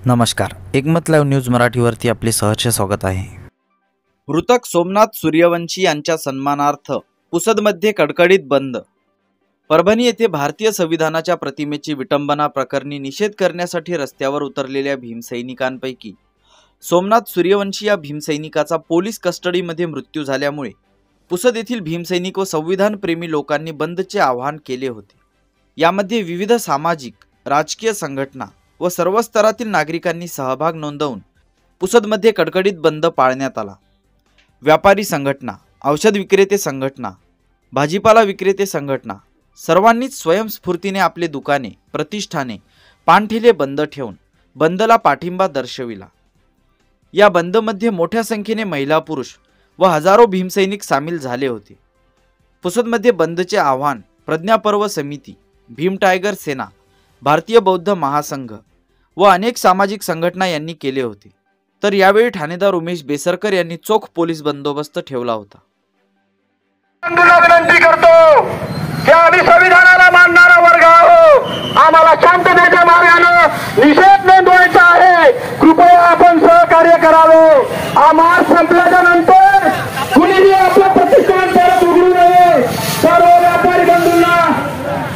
नमस्कार, एकमत live news मराठीवरती आपले सहर्ष स्वागत आहे। मृतक सोमनाथ सूर्यवंशी यांच्या सन्मानार्थ पुसदमध्ये कडकडीत बंद। परभणी येथे भारतीय संविधानाच्या प्रतिमेची विटंबना प्रकरणी निषेध करण्यासाठी रस्त्यावर उतरलेल्या भीमसैनिकांपैकी सोमनाथ सूर्यवंशी या भीमसैनिकाचा पोलीस कस्टडीमध्ये मृत्यू झाल्यामुळे पुसद येथील भीमसैनिक व संविधान प्रेमी लोकांनी बंदचे आवाहन केले होते। यामध्ये विविध सामाजिक, राजकीय संघटना व सर्व स्तरातील नागरिकांनी सहभाग नोंदवून पुसदमध्ये कडकडीत बंद पाळण्यात आला। व्यापारी संघटना, औषध विक्रेते संघटना, भाजीपाला विक्रेते संघटना सर्वांनीच स्वयंस्फूर्तीने आपले दुकाने, प्रतिष्ठाने, पानठेले बंद ठेवून बंदला पाठिंबा दर्शविला। या बंदमध्ये मोठ्या संख्येने महिला, पुरुष व हजारो भीमसैनिक सामील झाले होते। पुसदमध्ये बंदचे आवाहन प्रज्ञापर्व समिती, भीम टायगर सेना, भारतीय बौद्ध महासंघ व अनेक सामाजिक संघटना यांनी केले होते। तर यावेळी ठाणेदार उमेश बेसरकर यांनी चोख पोलीस बंदोबस्त ठेवला होता। विनंती करतो की आम्ही संविधानाला मानणारा वर्ग आहोत, आम्हाला शांततेच्या मार्गाने निषेध नोंदवायचा आहे। कृपया आपण सहकार्य करावे। आम्हाला संपल्याच्या नंतर कुणीही आपलं प्रतिष्ठान परत उघडू नये। सर्व व्यापारी बंधूंना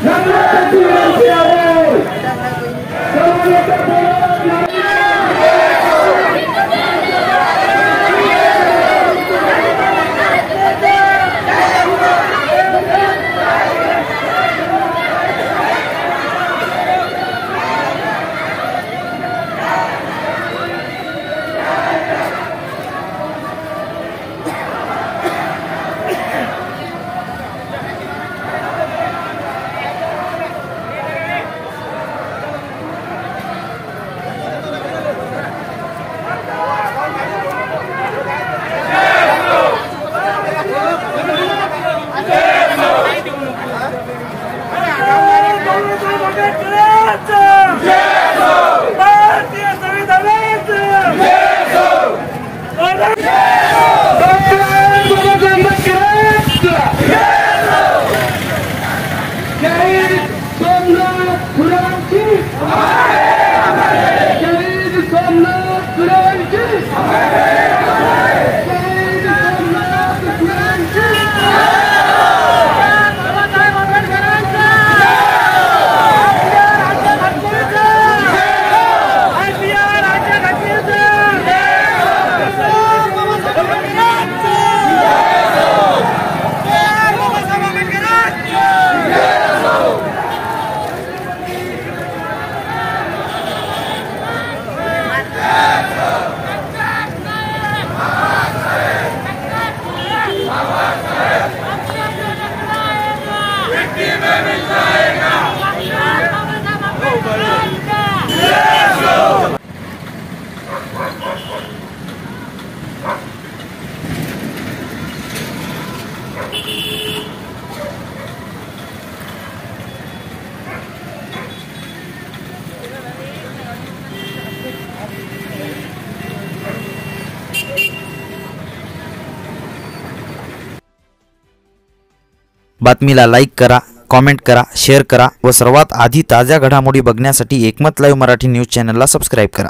नम्र विनंती आहे। बातमीला लाईक करा, कमेंट करा, शेअर करा व सर्वात आधी ताज्या घडामोडी बघण्यासाठी एकमत लाईव्ह मराठी न्यूज चॅनलला सबस्क्राइब करा।